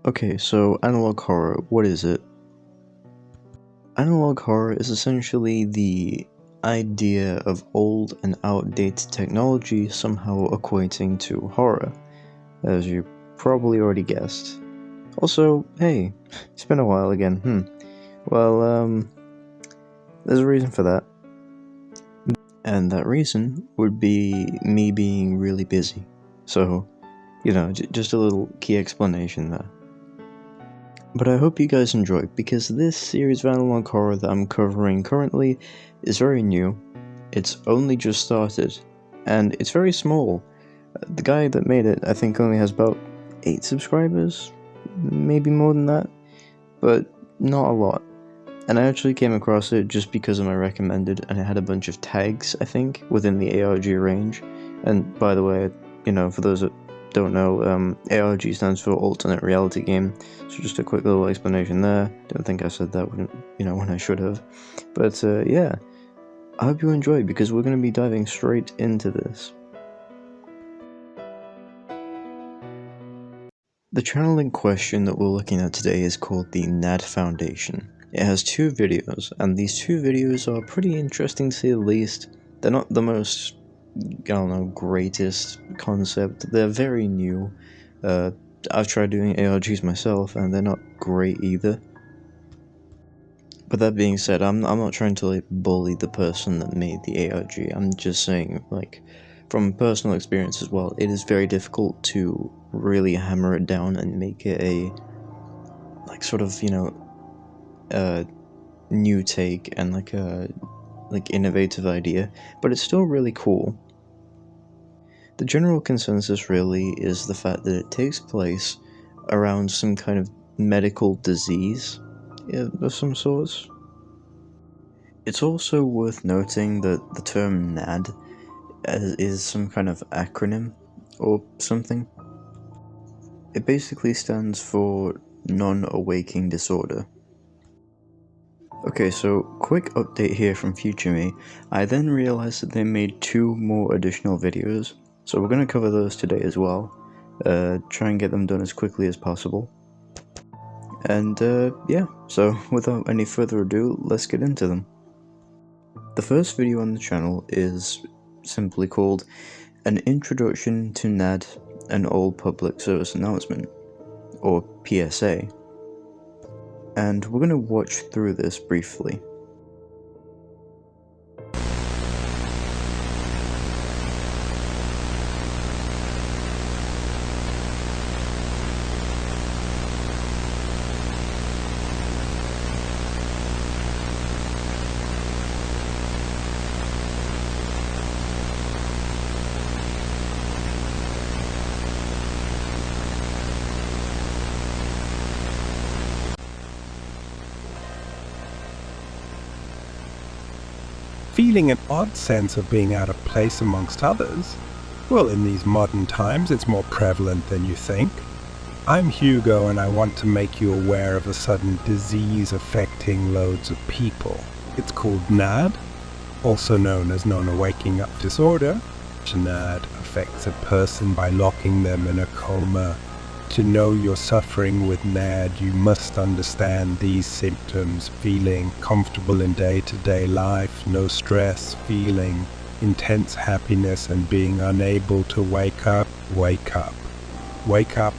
Okay, so analog horror, what is it? Analog horror is essentially the idea of old and outdated technology somehow equating to horror, as you probably already guessed. Also, hey, it's been a while again, Well, there's a reason for that. And that reason would be me being really busy. So, just a little key explanation there. But I hope you guys enjoy, because this series of analog horror that I'm covering currently is very new. It's only just started, and it's very small. The guy that made it, I think, only has about 8 subscribers, maybe more than that, but not a lot. And I actually came across it just because of my recommended, and it had a bunch of tags, I think, within the ARG range. And by the way, for those that don't know, ARG stands for Alternate Reality Game, so just a quick little explanation there. Don't think I said that when I should have. But yeah, I hope you enjoy, because we're going to be diving straight into this. The channel in question that we're looking at today is called the NAD Foundation. It has 2 videos, and these 2 videos are pretty interesting to say the least. They're not the most, greatest concept. They're very new. I've tried doing ARGs myself, and they're not great either. But that being said, I'm not trying to bully the person that made the ARG. I'm just saying, from personal experience as well, it is very difficult to really hammer it down and make it a sort of a new take and a innovative idea, but it's still really cool. The general consensus really is the fact that it takes place around some kind of medical disease of some sorts. It's also worth noting that the term NAD is some kind of acronym or something. It basically stands for non-awaking disorder. Okay, so quick update here from future me. I then realized that they made 2 more additional videos, so we're going to cover those today as well. Try and get them done as quickly as possible. And yeah, so without any further ado, let's get into them. The first video on the channel is simply called An Introduction to NAD, an Old Public Service Announcement, or PSA. And we're going to watch through this briefly. Feeling an odd sense of being out of place amongst others? Well, in these modern times, it's more prevalent than you think. I'm Hugo, and I want to make you aware of a sudden disease affecting loads of people. It's called NAD, also known as non-waking up disorder. NAD affects a person by locking them in a coma. To know you're suffering with NAD, you must understand these symptoms: feeling comfortable in day-to-day life, no stress, feeling intense happiness, and being unable to wake up. Wake up. Wake up.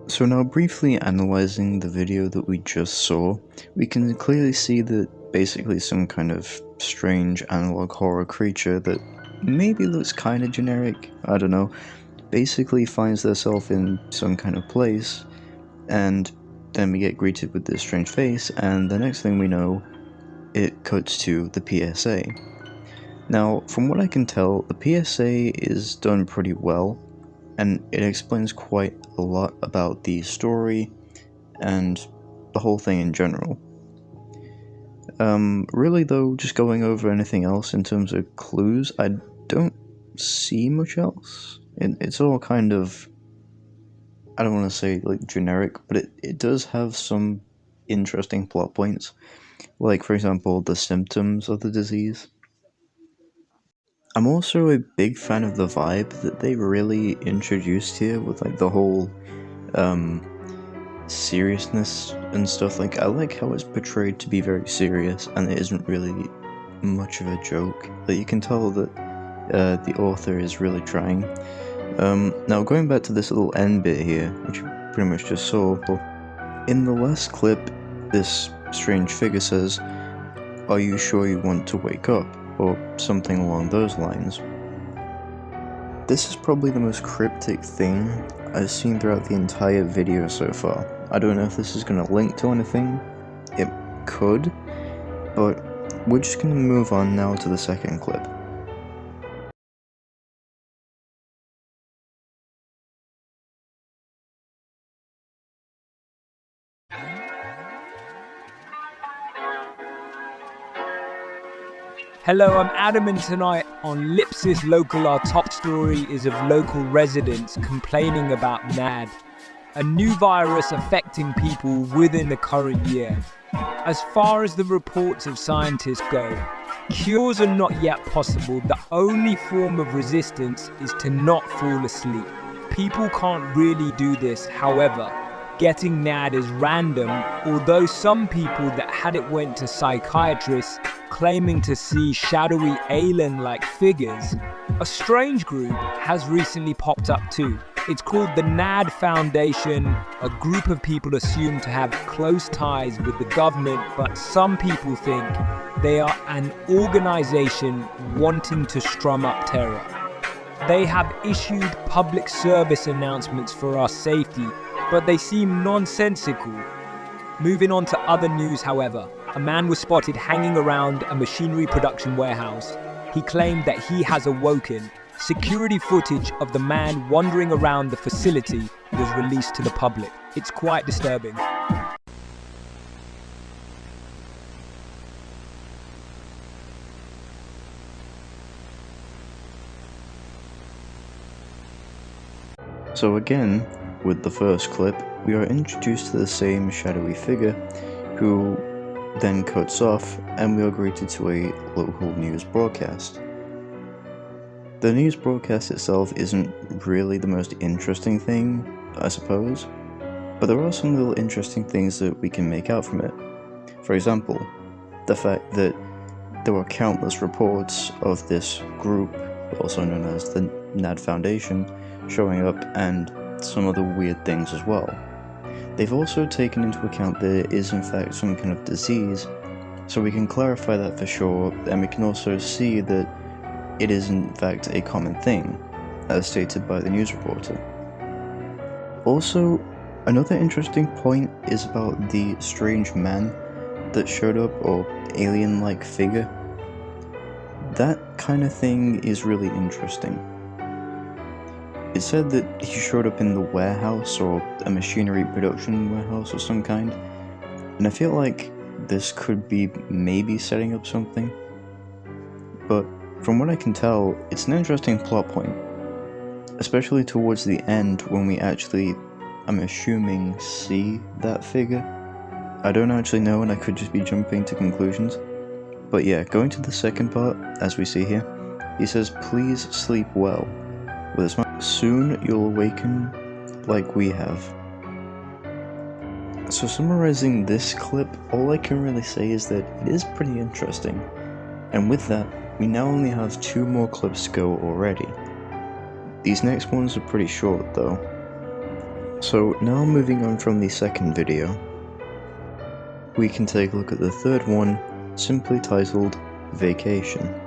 So now, briefly analyzing the video that we just saw, we can clearly see that basically some kind of strange analog horror creature that maybe looks kinda generic, I don't know, basically finds themselves in some kind of place, and then we get greeted with this strange face, and the next thing we know, it cuts to the PSA. Now, from what I can tell, the PSA is done pretty well, and it explains quite a lot about the story and the whole thing in general. Really though, just going over anything else in terms of clues, I don't see much else. It's all kind of, I don't want to say generic, but it does have some interesting plot points. like, for example, the symptoms of the disease. I'm also a big fan of the vibe that they really introduced here with like the whole um, seriousness and stuff. Like, I like how it's portrayed to be very serious and it isn't really much of a joke. Like, you can tell that the author is really trying. Now, going back to this little end bit here, which you pretty much just saw, in the last clip, this strange figure says, "Are you sure you want to wake up?" or something along those lines. This is probably the most cryptic thing I've seen throughout the entire video so far. I don't know if this is going to link to anything. It could, but we're just going to move on now to the second clip. Hello, I'm Adam, and tonight on Lipsis Local, our top story is of local residents complaining about NAD, a new virus affecting people within the current year. As far as the reports of scientists go, cures are not yet possible. The only form of resistance is to not fall asleep. People can't really do this, however. Getting NAD is random, although some people that had it went to psychiatrists claiming to see shadowy alien-like figures. A strange group has recently popped up too. It's called the NAD Foundation, a group of people assumed to have close ties with the government, but some people think they are an organization wanting to strum up terror. They have issued public service announcements for our safety, but they seem nonsensical. Moving on to other news, however, a man was spotted hanging around a machinery production warehouse. He claimed that he has awoken. Security footage of the man wandering around the facility was released to the public. It's quite disturbing. So again, with the first clip, we are introduced to the same shadowy figure, who then cuts off, and we are greeted to a local news broadcast. The news broadcast itself isn't really the most interesting thing, I suppose, but there are some little interesting things that we can make out from it. For example, the fact that there were countless reports of this group, also known as the NAD Foundation, showing up, and some other weird things as well. They've also taken into account that it is in fact some kind of disease, so we can clarify that for sure, and we can also see that it is in fact a common thing, as stated by the news reporter. Also, another interesting point is about the strange man that showed up, or alien-like figure. That kind of thing is really interesting. It said that he showed up in the warehouse, or a machinery production warehouse of some kind, and I feel like this could be maybe setting up something. But from what I can tell, it's an interesting plot point, especially towards the end when we actually, I'm assuming, see that figure. I don't actually know, and I could just be jumping to conclusions. But yeah, going to the second part, as we see here, he says, "Please sleep well. With a smile, soon you'll awaken like we have." So summarizing this clip, all I can really say is that it is pretty interesting. And with that, we now only have 2 more clips to go already. These next ones are pretty short though. So now moving on from the second video, we can take a look at the third one, simply titled Vacation.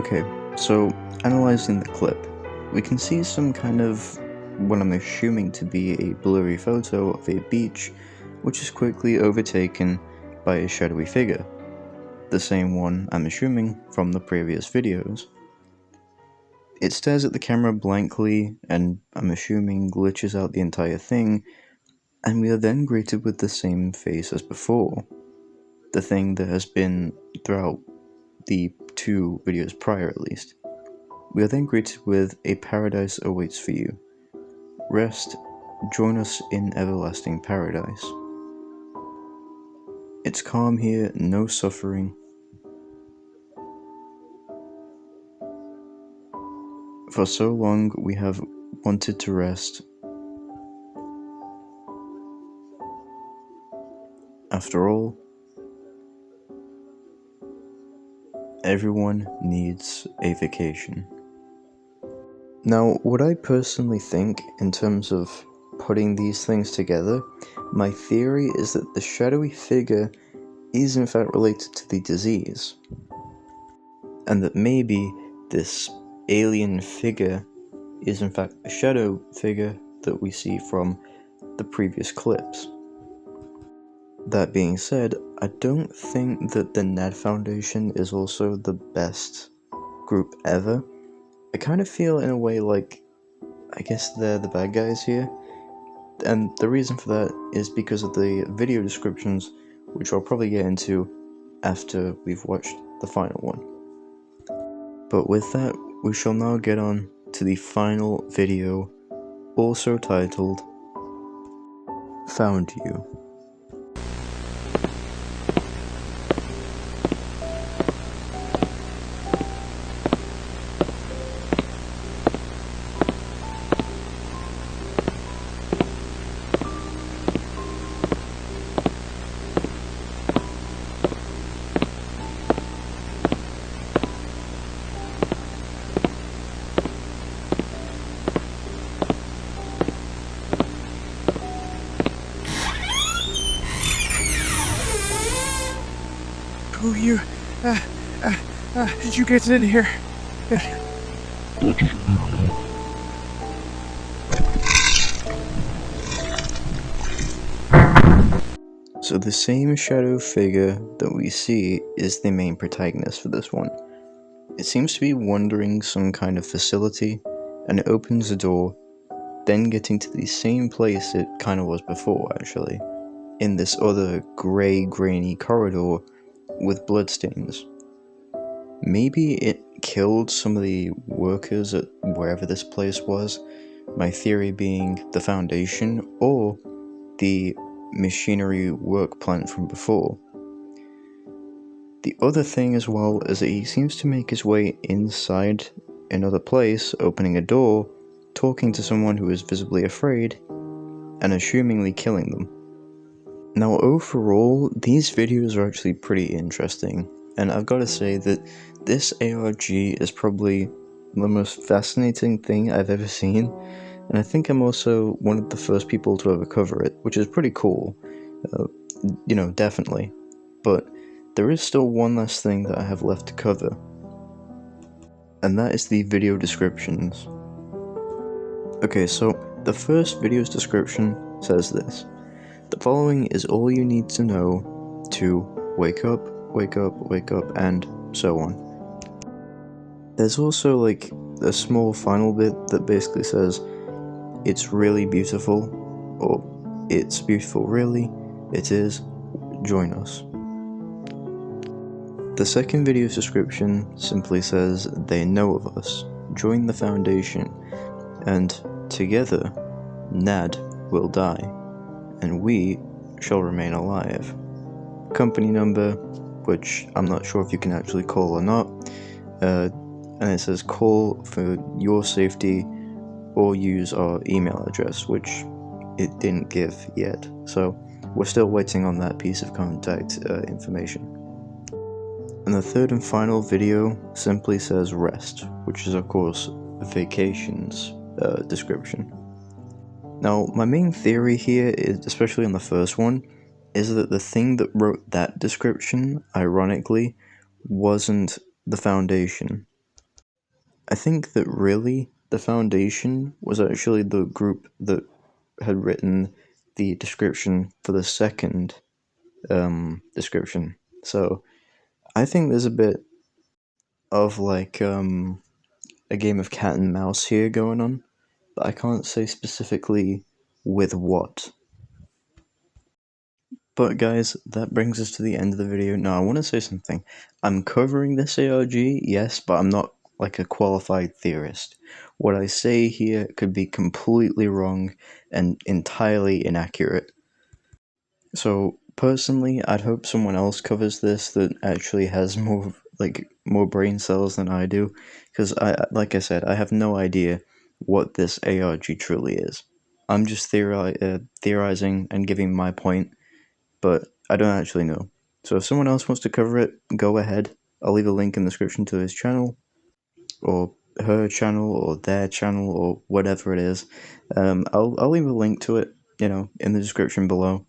Okay, so analyzing the clip, we can see some kind of what I'm assuming to be a blurry photo of a beach, which is quickly overtaken by a shadowy figure, the same one I'm assuming from the previous videos. It stares at the camera blankly, and I'm assuming glitches out the entire thing, and we are then greeted with the same face as before, the thing that has been throughout the 2 videos prior at least. We are then greeted with "A paradise awaits for you. Rest, join us in everlasting paradise." It's calm here, no suffering. For so long we have wanted to rest. After all, everyone needs a vacation. Now, what I personally think in terms of putting these things together, my theory is that the shadowy figure is in fact related to the disease, and that maybe this alien figure is in fact a shadow figure that we see from the previous clips. That being said, I don't think that the NAD Foundation is also the best group ever. I kind of feel in a way like, I guess they're the bad guys here, and the reason for that is because of the video descriptions, which I'll probably get into after we've watched the final one. But with that, we shall now get on to the final video, also titled Found You. Who you? Did you get in here? So the same shadow figure that we see is the main protagonist for this one. It seems to be wandering some kind of facility, and it opens a door, then getting to the same place it kind of was before actually, in this other grey grainy corridor with bloodstains. Maybe it killed some of the workers at wherever this place was, my theory being the Foundation or the machinery work plant from before. The other thing as well is that he seems to make his way inside another place, opening a door, talking to someone who is visibly afraid, and assumingly killing them. Now overall, these videos are actually pretty interesting, and I've got to say that this ARG is probably the most fascinating thing I've ever seen, and I think I'm also one of the first people to ever cover it, which is pretty cool, definitely. But there is still one last thing that I have left to cover, and that is the video descriptions. Okay, so the first video's description says this: "The following is all you need to know to wake up, wake up, wake up," and so on. There's also like a small final bit that basically says, "It's really beautiful," or "It's beautiful really, it is, join us." The second video's description simply says, "They know of us, join the Foundation, and together NAD will die, and we shall remain alive." Company number, which I'm not sure if you can actually call or not, and it says call for your safety or use our email address, which it didn't give yet, so we're still waiting on that piece of contact information. And the third and final video simply says rest, which is of course vacation's description. Now, my main theory here is, especially on the first one, is that the thing that wrote that description, ironically, wasn't the Foundation. I think that really the foundation was actually the group that had written the description for the second description. So I think there's a bit of like a game of cat and mouse here going on, but I can't say specifically with what. But guys, that brings us to the end of the video. Now I want to say something. I'm covering this ARG, yes, but I'm not like a qualified theorist. What I say here could be completely wrong and entirely inaccurate. So personally, I'd hope someone else covers this that actually has more brain cells than I do, because like I said, I have no idea what this ARG truly is. I'm just theorizing and giving my point, but I don't actually know. So if someone else wants to cover it, go ahead. I'll leave a link in the description to his channel, or her channel, or their channel, or whatever it is. I'll leave a link to it, in the description below.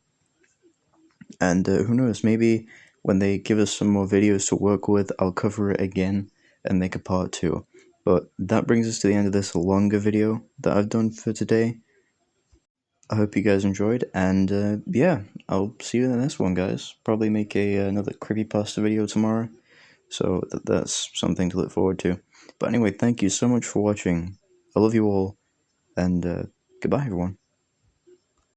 And who knows, maybe when they give us some more videos to work with, I'll cover it again and make a part 2. But that brings us to the end of this longer video that I've done for today. I hope you guys enjoyed, and yeah, I'll see you in the next one, guys. Probably make another creepypasta video tomorrow, so that's something to look forward to. But anyway, thank you so much for watching. I love you all, and goodbye, everyone.